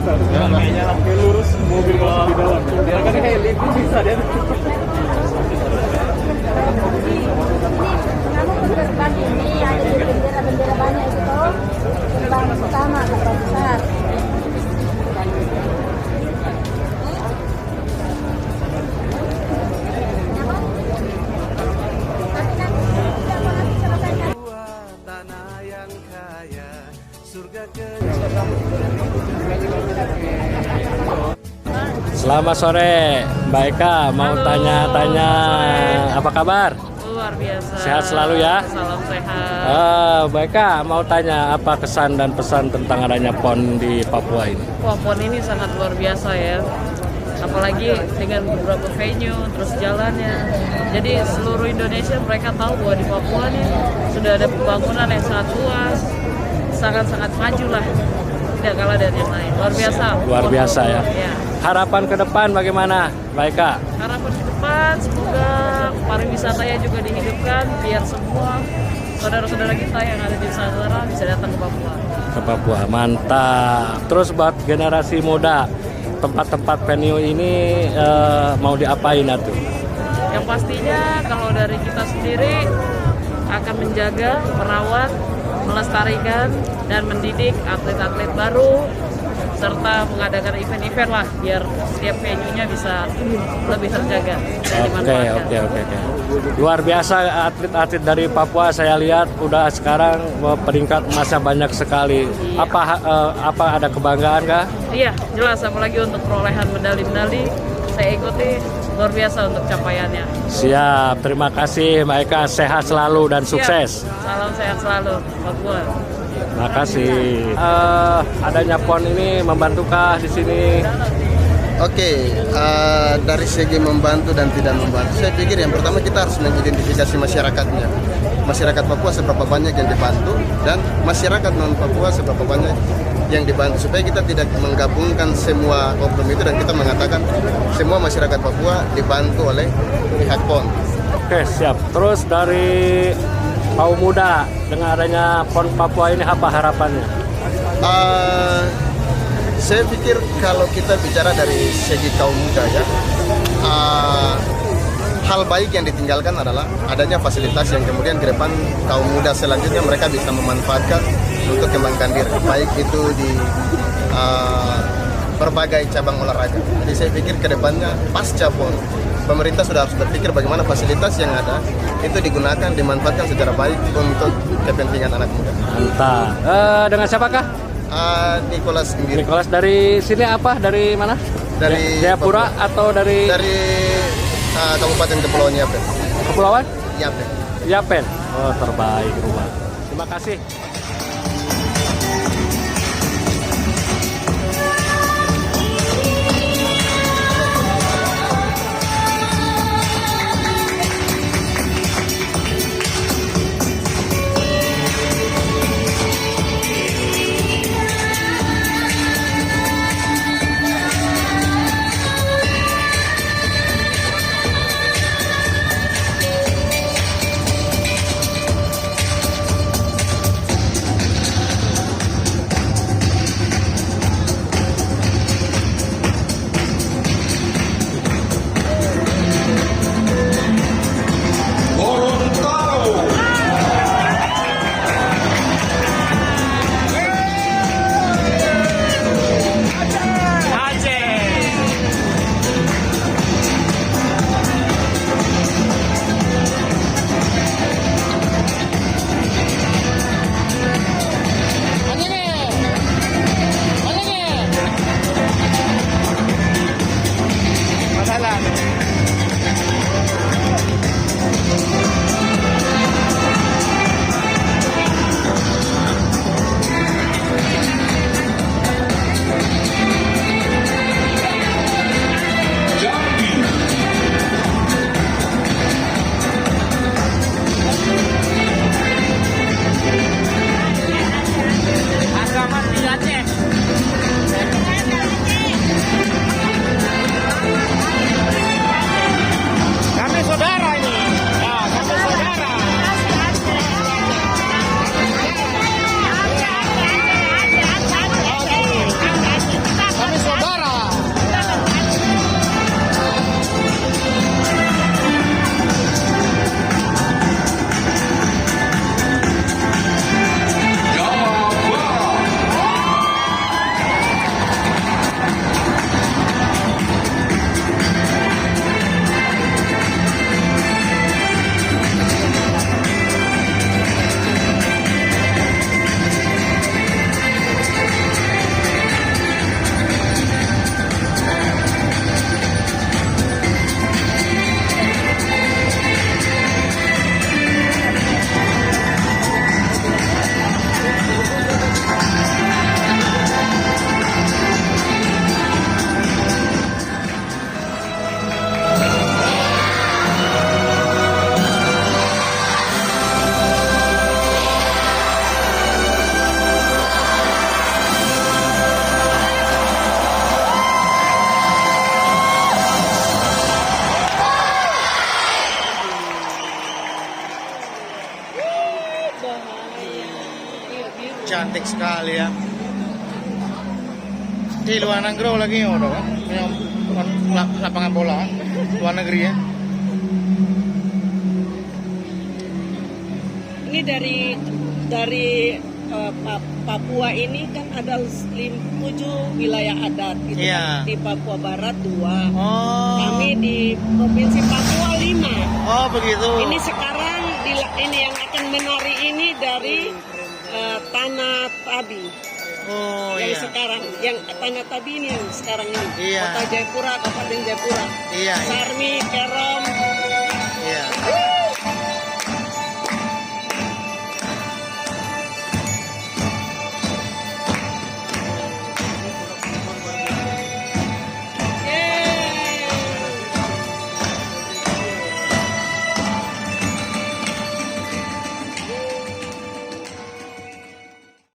Kayaknya lampunya lurus, mobil masuk di dalam. Dia kan heli pun bisa dia. Kamu ke depan ini ada bendera-bendera banyak itu toh. Gerbang utama, gerbang besar. Selamat sore, Mbak Eka. Mau tanya-tanya apa kabar? Luar biasa. Sehat selalu ya? Salam sehat. Mbak Eka, mau tanya apa kesan dan pesan tentang adanya PON di Papua ini? Wah, PON ini sangat luar biasa ya. Apalagi dengan beberapa venue, terus jalannya. Jadi seluruh Indonesia mereka tahu bahwa di Papua nih sudah ada pembangunan yang sangat luas, sangat-sangat maju lah. Tidak kalah dari yang lain. Luar biasa. Luar biasa ya. Ya. Harapan ke depan bagaimana, Mbak Eka? Harapan ke depan semoga pariwisatanya juga dihidupkan biar semua saudara-saudara kita yang ada di Nusantara bisa datang ke Papua. Ke Papua, mantap. Terus buat generasi muda, tempat-tempat venue ini mau diapain atuh? Yang pastinya kalau dari kita sendiri akan menjaga, merawat, melestarikan dan mendidik atlet-atlet baru serta mengadakan event-event lah biar setiap venue-nya bisa lebih terjaga dan dimanfaatkan. Oke. Luar biasa atlet-atlet dari Papua, saya lihat udah sekarang peringkat emasnya banyak sekali. Iya. Apa ada kebanggaan kah? Iya, jelas apalagi untuk perolehan medali-medali saya ikuti luar biasa untuk capaiannya. Siap, terima kasih Mbak Eka, sehat selalu dan sukses. Siap. Salam sehat selalu, Papua. Terima kasih. Adanya PON ini membantukah di sini? Oke, dari segi membantu dan tidak membantu, saya pikir yang pertama kita harus mengidentifikasi masyarakatnya. Masyarakat Papua seberapa banyak yang dibantu dan masyarakat non Papua seberapa banyak yang dibantu, supaya kita tidak menggabungkan semua oknum itu dan kita mengatakan semua masyarakat Papua dibantu oleh pihak PON. Oke, siap. Terus dari kaum muda dengan adanya PON Papua ini apa harapannya? Saya pikir kalau kita bicara dari segi kaum muda ya, hal baik yang ditinggalkan adalah adanya fasilitas yang kemudian ke depan kaum muda selanjutnya mereka bisa memanfaatkan untuk kembangkan diri, baik itu di berbagai cabang olahraga. Jadi saya pikir ke depannya pasca PON, pemerintah sudah harus berpikir bagaimana fasilitas yang ada itu digunakan, dimanfaatkan secara baik untuk kepentingan anak muda. Mantap. Dengan siapakah? Nicholas sendiri. Nicholas dari sini apa? Dari mana? Dari Jayapura Papua. atau dari Kabupaten Kepulauan Yapen. Kepulauan? Yapen. Yapen. Oh, terbaik rumah. Terima kasih. baik sekali ya. Di luar negeri lagi udah kan, yang lapangan bola luar negeri ya. Ini dari Papua ini kan ada 7 wilayah adat gitu Iya. kan. Di Papua Barat 2, Oh. kami di Provinsi Papua 5. Oh begitu. Ini sekarang ini yang akan menari ini dari Tanah Tabi. Oh Yang iya. sekarang, yang Tanah Tabi ini yang sekarang ini. Iya. Kota Jayapura, Kabupaten Jayapura. Iya. Sarmi, Kerom. Iya.